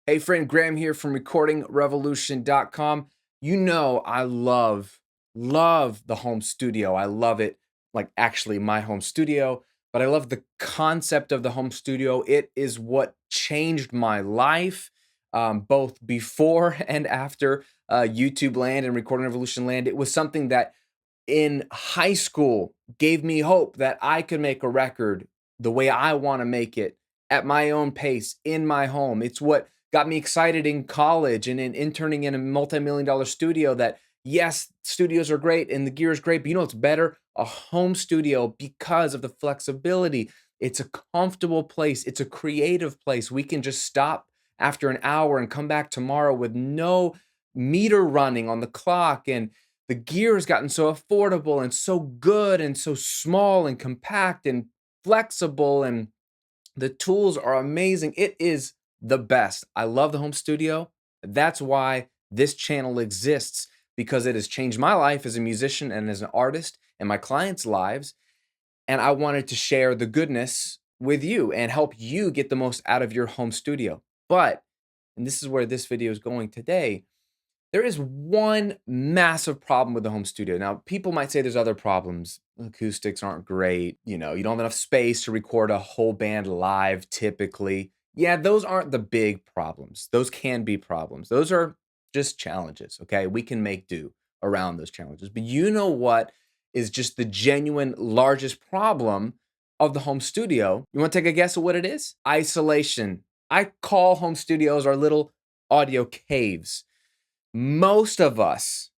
Hey friend, Graham here from RecordingRevolution.com. You know I love the home studio. I love it, like actually my home studio, but I love the concept of the home studio. It is what changed my life, both before and after YouTube land and Recording Revolution land. It was something that in high school gave me hope that I could make a record the way I want to make it at my own pace in my home. It's what got me excited in college and in interning in a multi-million dollar studio that yes, studios are great and the gear is great, but you know what's better? A home studio because of the flexibility. It's a comfortable place. It's a creative place. We can just stop after an hour and come back tomorrow with no meter running on the clock, and the gear has gotten so affordable and so good and so small and compact and flexible, and the tools are amazing. It is the best. I love the home studio. That's why this channel exists, because it has changed my life as a musician and as an artist and my clients' lives. And I wanted to share the goodness with you and help you get the most out of your home studio. But, and this is where this video is going today, there is one massive problem with the home studio. Now, people might say there's other problems. Acoustics aren't great. You know, you don't have enough space to record a whole band live typically. Yeah, those aren't the big problems. Those can be problems. Those are just challenges, okay? We can make do around those challenges. But you know what is just the genuine largest problem of the home studio? You want to take a guess at what it is? Isolation. I call home studios our little audio caves. Most of us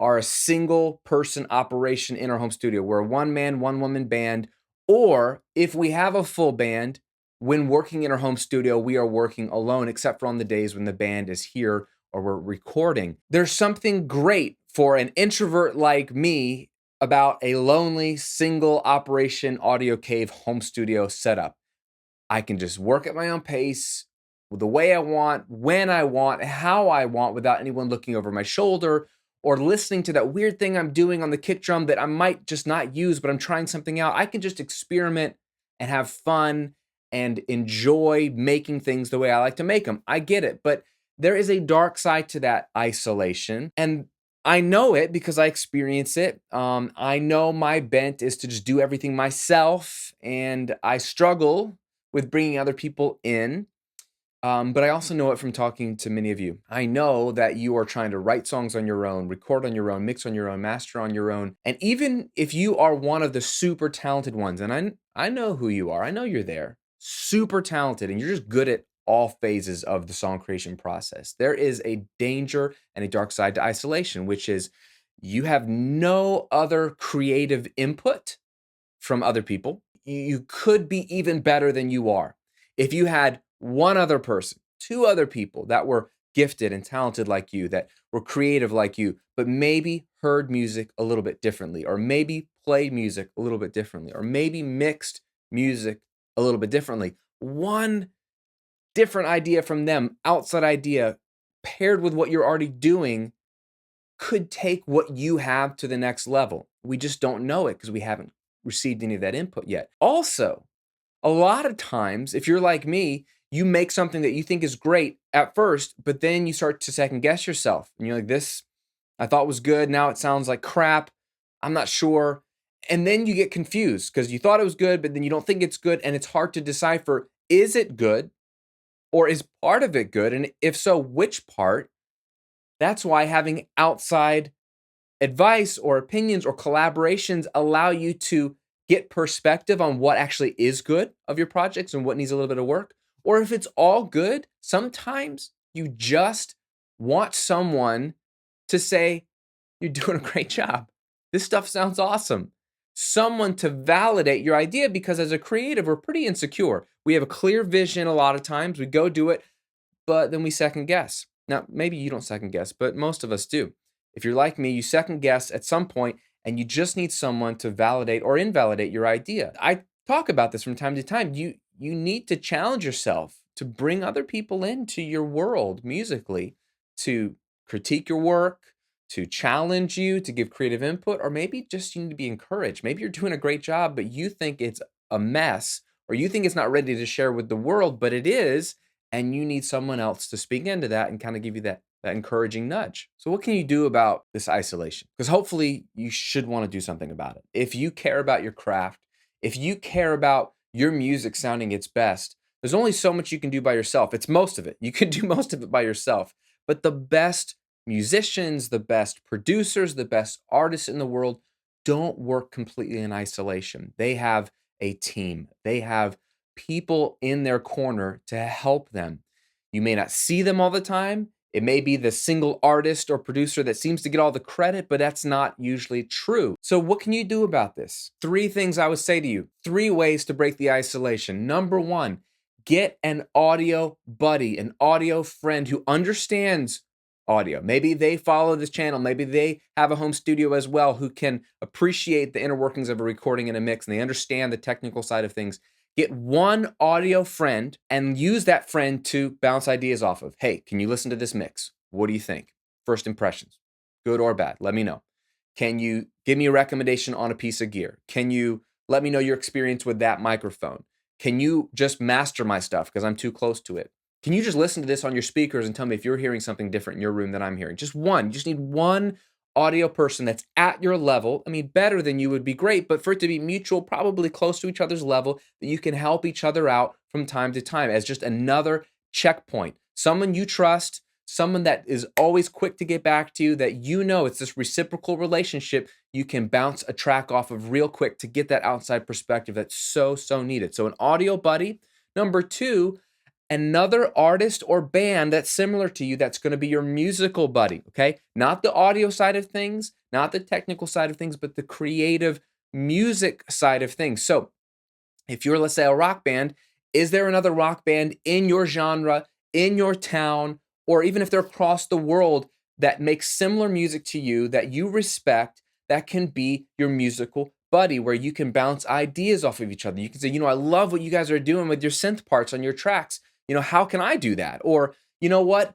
are a single person operation in our home studio. We're a one man, one woman band. Or if we have a full band, when working in our home studio, we are working alone, except for on the days when the band is here or we're recording. There's something great for an introvert like me about a lonely, single operation audio cave home studio setup. I can just work at my own pace, the way I want, when I want, how I want, without anyone looking over my shoulder or listening to that weird thing I'm doing on the kick drum that I might just not use, but I'm trying something out. I can just experiment and have fun and enjoy making things the way I like to make them. I get it, but there is a dark side to that isolation. And I know it because I experience it. I know my bent is to just do everything myself, and I struggle with bringing other people in. But I also know it from talking to many of you. I know that you are trying to write songs on your own, record on your own, mix on your own, master on your own. And even if you are one of the super talented ones, and I know who you are, I know you're there, super talented, and you're just good at all phases of the song creation process. There is a danger and a dark side to isolation, which is you have no other creative input from other people. You could be even better than you are. If you had one other person, two other people that were gifted and talented like you, that were creative like you, but maybe heard music a little bit differently, or maybe played music a little bit differently, or maybe mixed music a little bit differently. One different idea from them, outside idea, paired with what you're already doing, could take what you have to the next level. We just don't know it because we haven't received any of that input yet. Also, a lot of times, if you're like me, you make something that you think is great at first, but then you start to second guess yourself. And you're like, this I thought was good. Now it sounds like crap. I'm not sure. And then you get confused because you thought it was good, but then you don't think it's good. And it's hard to decipher, is it good or is part of it good? And if so, which part? That's why having outside advice or opinions or collaborations allow you to get perspective on what actually is good of your projects and what needs a little bit of work. Or if it's all good, sometimes you just want someone to say, you're doing a great job. This stuff sounds awesome. Someone to validate your idea, because as a creative, we're pretty insecure. We have a clear vision a lot of times. We go do it, but then we second guess. Now, maybe you don't second guess, but most of us do. If you're like me, you second guess at some point, and you just need someone to validate or invalidate your idea. I talk about this from time to time. You need to challenge yourself to bring other people into your world musically, to critique your work, to challenge you, to give creative input, or maybe just you need to be encouraged. Maybe you're doing a great job, but you think it's a mess, or you think it's not ready to share with the world, but it is. and you need someone else to speak into that and kind of give you that encouraging nudge. So what can you do about this isolation? Because hopefully you should want to do something about it. If you care about your craft, if you care about your music sounding its best, there's only so much you can do by yourself. It's most of it. You can do most of it by yourself. But the best musicians, the best producers, the best artists in the world don't work completely in isolation. They have a team. They have people in their corner to help them. You may not see them all the time. It may be the single artist or producer that seems to get all the credit, but that's not usually true. So what can you do about this? 3 things I would say to you. 3 ways to break the isolation. Number 1, get an audio buddy, an audio friend who understands audio. Maybe they follow this channel. Maybe they have a home studio as well who can appreciate the inner workings of a recording and a mix, and they understand the technical side of things. Get one audio friend and use that friend to bounce ideas off of. Hey, can you listen to this mix? What do you think? First impressions, good or bad, let me know. Can you give me a recommendation on a piece of gear? Can you let me know your experience with that microphone? Can you just master my stuff because I'm too close to it? Can you just listen to this on your speakers and tell me if you're hearing something different in your room than I'm hearing? Just one. You just need one audio person that's at your level. I mean, better than you would be great, but for it to be mutual, probably close to each other's level, that you can help each other out from time to time as just another checkpoint. Someone you trust, someone that is always quick to get back to you, that you know it's this reciprocal relationship you can bounce a track off of real quick to get that outside perspective that's so needed. So an audio buddy. Number 2, another artist or band that's similar to you that's going to be your musical buddy, okay? Not the audio side of things, not the technical side of things, but the creative music side of things. So if you're, let's say, a rock band, is there another rock band in your genre, in your town, or even if they're across the world that makes similar music to you that you respect, that can be your musical buddy, where you can bounce ideas off of each other? You can say, I love what you guys are doing with your synth parts on your tracks. How can I do that? Or, you know what?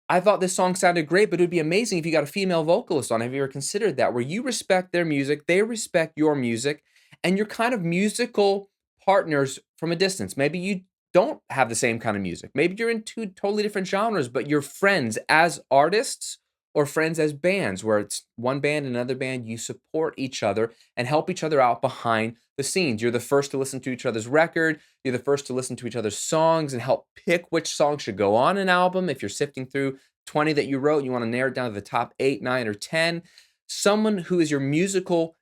I thought this song sounded great, but it would be amazing if you got a female vocalist on. Have you ever considered that? Where you respect their music, they respect your music, and you're kind of musical partners from a distance. Maybe you don't have the same kind of music. Maybe you're in 2 totally different genres, but you're friends as artists or friends as bands, where it's one band and another band. You support each other and help each other out behind the scenes. You're the first to listen to each other's record. You're the first to listen to each other's songs and help pick which song should go on an album. If you're sifting through 20 that you wrote, you want to narrow it down to the top 8, 9, or 10. Someone who is your musical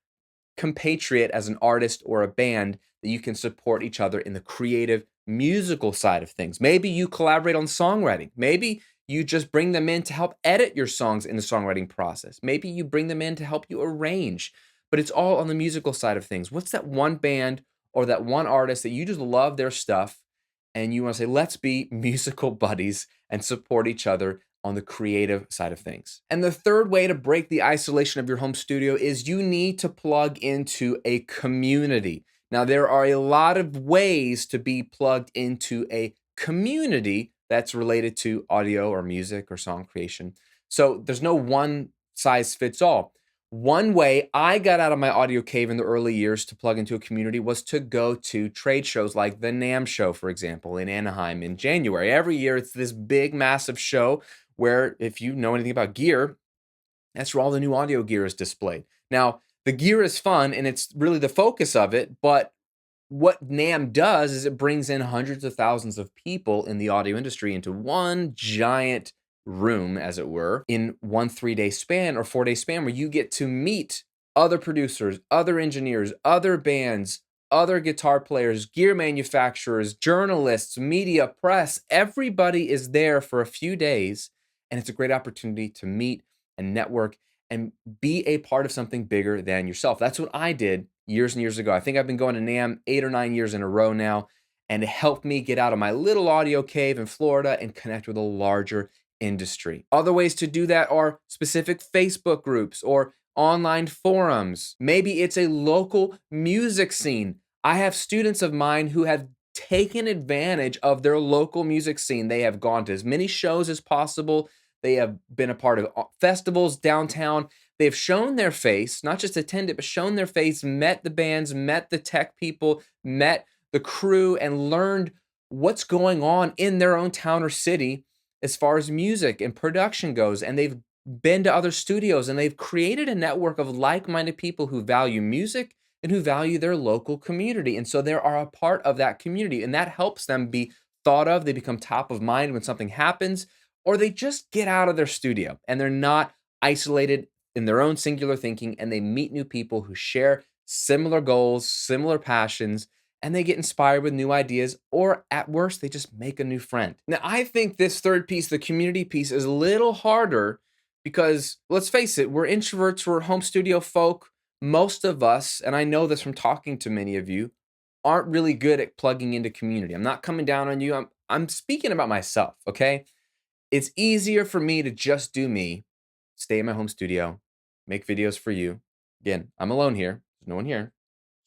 compatriot as an artist or a band that you can support each other in the creative musical side of things. Maybe you collaborate on songwriting. Maybe you just bring them in to help edit your songs in the songwriting process. Maybe you bring them in to help you arrange, but it's all on the musical side of things. What's that one band or that one artist that you just love their stuff and you want to say, let's be musical buddies and support each other on the creative side of things? And the third way to break the isolation of your home studio is you need to plug into a community. Now, there are a lot of ways to be plugged into a community that's related to audio or music or song creation. So there's no one size fits all. One way I got out of my audio cave in the early years to plug into a community was to go to trade shows like the NAMM show, for example, in Anaheim in January. Every year, it's this big, massive show where, if you know anything about gear, that's where all the new audio gear is displayed. Now, the gear is fun and it's really the focus of it, but what NAMM does is it brings in hundreds of thousands of people in the audio industry into one giant room, as it were, in one 3-day span or 4-day span, where you get to meet other producers, other engineers, other bands, other guitar players, gear manufacturers, journalists, media, press. Everybody is there for a few days, and it's a great opportunity to meet and network and be a part of something bigger than yourself. That's what I did years and years ago. I think I've been going to NAMM 8 or 9 years in a row now, and it helped me get out of my little audio cave in Florida and connect with a larger industry. Other ways to do that are specific Facebook groups or online forums. Maybe it's a local music scene. I have students of mine who have taken advantage of their local music scene. They have gone to as many shows as possible. They have been a part of festivals downtown. They've shown their face, not just attended, but shown their face, met the bands, met the tech people, met the crew, and learned what's going on in their own town or city as far as music and production goes. And they've been to other studios and they've created a network of like-minded people who value music and who value their local community. And so they are a part of that community, and that helps them be thought of. They become top of mind when something happens, or they just get out of their studio and they're not isolated in their own singular thinking, and they meet new people who share similar goals, similar passions, and they get inspired with new ideas, or at worst, they just make a new friend. Now, I think this third piece, the community piece, is a little harder because let's face it, we're introverts, we're home studio folk. Most of us, and I know this from talking to many of you, aren't really good at plugging into community. I'm not coming down on you. I'm speaking about myself, okay? It's easier for me to just do me, stay in my home studio, make videos for you. Again, I'm alone here. There's no one here.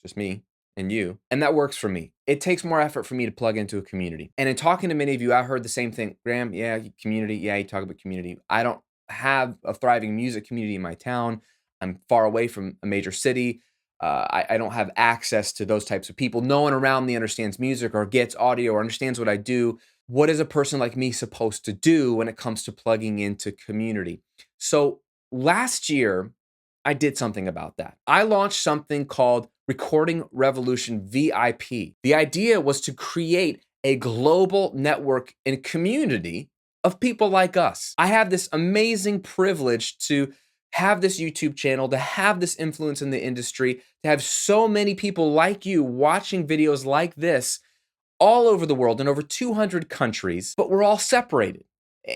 It's just me and you. And that works for me. It takes more effort for me to plug into a community. And in talking to many of you, I heard the same thing. Graham, yeah, community. Yeah, you talk about community. I don't have a thriving music community in my town. I'm far away from a major city. I don't have access to those types of people. No one around me understands music or gets audio or understands what I do. What is a person like me supposed to do when it comes to plugging into community? So last year, I did something about that. I launched something called Recording Revolution VIP. The idea was to create a global network and community of people like us. I have this amazing privilege to have this YouTube channel, to have this influence in the industry, to have so many people like you watching videos like this all over the world in over 200 countries, but we're all separated.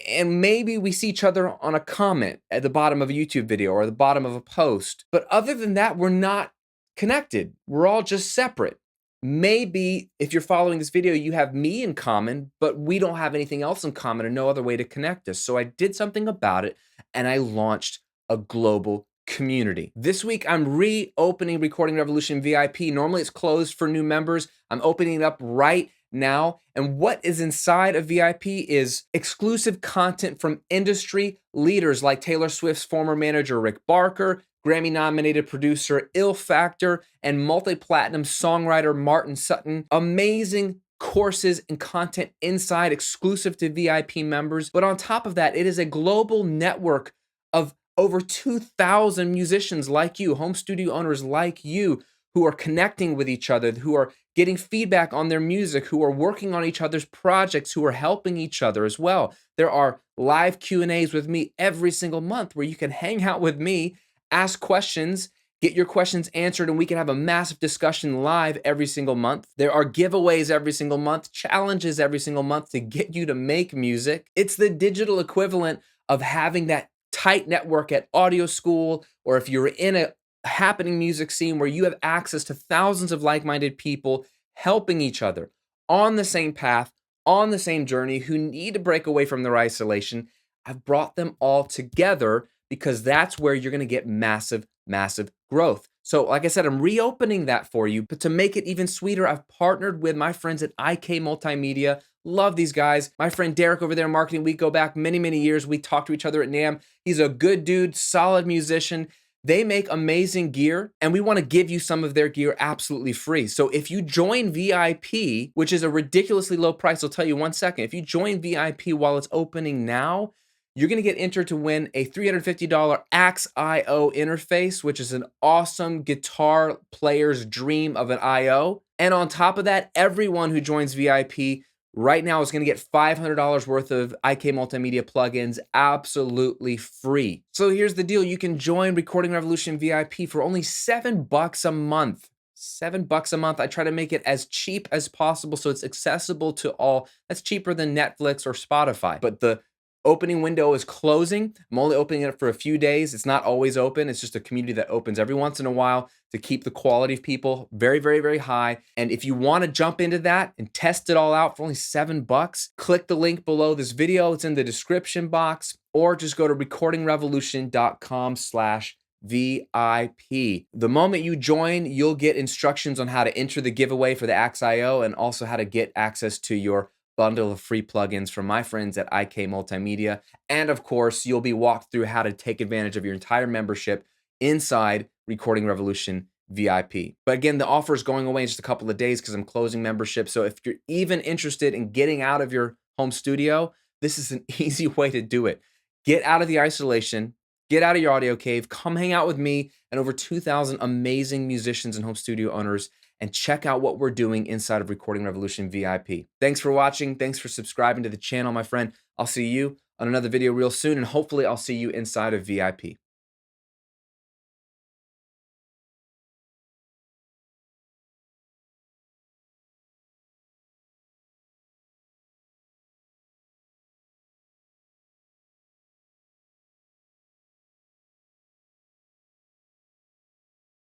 And maybe we see each other on a comment at the bottom of a YouTube video or the bottom of a post. But other than that, we're not connected. We're all just separate. Maybe if you're following this video, you have me in common, but we don't have anything else in common and no other way to connect us. So I did something about it and I launched a global community. This week, I'm reopening Recording Revolution VIP. Normally, it's closed for new members. I'm opening it up right now. And what is inside of VIP is exclusive content from industry leaders like Taylor Swift's former manager, Rick Barker, Grammy-nominated producer Il Factor, and multi-platinum songwriter Martin Sutton. Amazing courses and content inside exclusive to VIP members. But on top of that, it is a global network of over 2,000 musicians like you, home studio owners like you, who are connecting with each other, who are getting feedback on their music, who are working on each other's projects, who are helping each other as well. There are live Q&As with me every single month where you can hang out with me, ask questions, get your questions answered, and we can have a massive discussion live every single month. There are giveaways every single month, challenges every single month to get you to make music. It's the digital equivalent of having that tight network at audio school, or if you're in a happening music scene where you have access to thousands of like-minded people helping each other on the same path, on the same journey, who need to break away from their isolation. I've brought them all together because that's where you're going to get massive, massive growth. So like I said, I'm reopening that for you, but to make it even sweeter, I've partnered with my friends at IK Multimedia. Love these guys. My friend Derek over there in marketing, we go back many, many years. We talk to each other at NAMM. He's a good dude, solid musician. They make amazing gear, and we want to give you some of their gear absolutely free. So if you join VIP, which is a ridiculously low price, I'll tell you 1 second. If you join VIP while it's opening now, you're going to get entered to win a $350 Axe.io interface, which is an awesome guitar player's dream of an I.O. And on top of that, everyone who joins VIP right now is going to get $500 worth of IK Multimedia plugins absolutely free. So here's the deal. You can join Recording Revolution VIP for only $7 a month. $7 a month. I try to make it as cheap as possible so it's accessible to all. That's cheaper than Netflix or Spotify. But the opening window is closing. I'm only opening it for a few days. It's not always open. It's just a community that opens every once in a while to keep the quality of people very, very, very high. And if you want to jump into that and test it all out for only $7, click the link below this video. It's in the description box, or just go to recordingrevolution.com/VIP. The moment you join, you'll get instructions on how to enter the giveaway for the Axe.io and also how to get access to your bundle of free plugins from my friends at IK Multimedia. And of course, you'll be walked through how to take advantage of your entire membership inside Recording Revolution VIP. But again, the offer is going away in just a couple of days because I'm closing membership. So if you're even interested in getting out of your home studio, this is an easy way to do it. Get out of the isolation, get out of your audio cave, come hang out with me and over 2,000 amazing musicians and home studio owners, and check out what we're doing inside of Recording Revolution VIP. Thanks for watching. Thanks for subscribing to the channel, my friend. I'll see you on another video real soon, and hopefully I'll see you inside of VIP.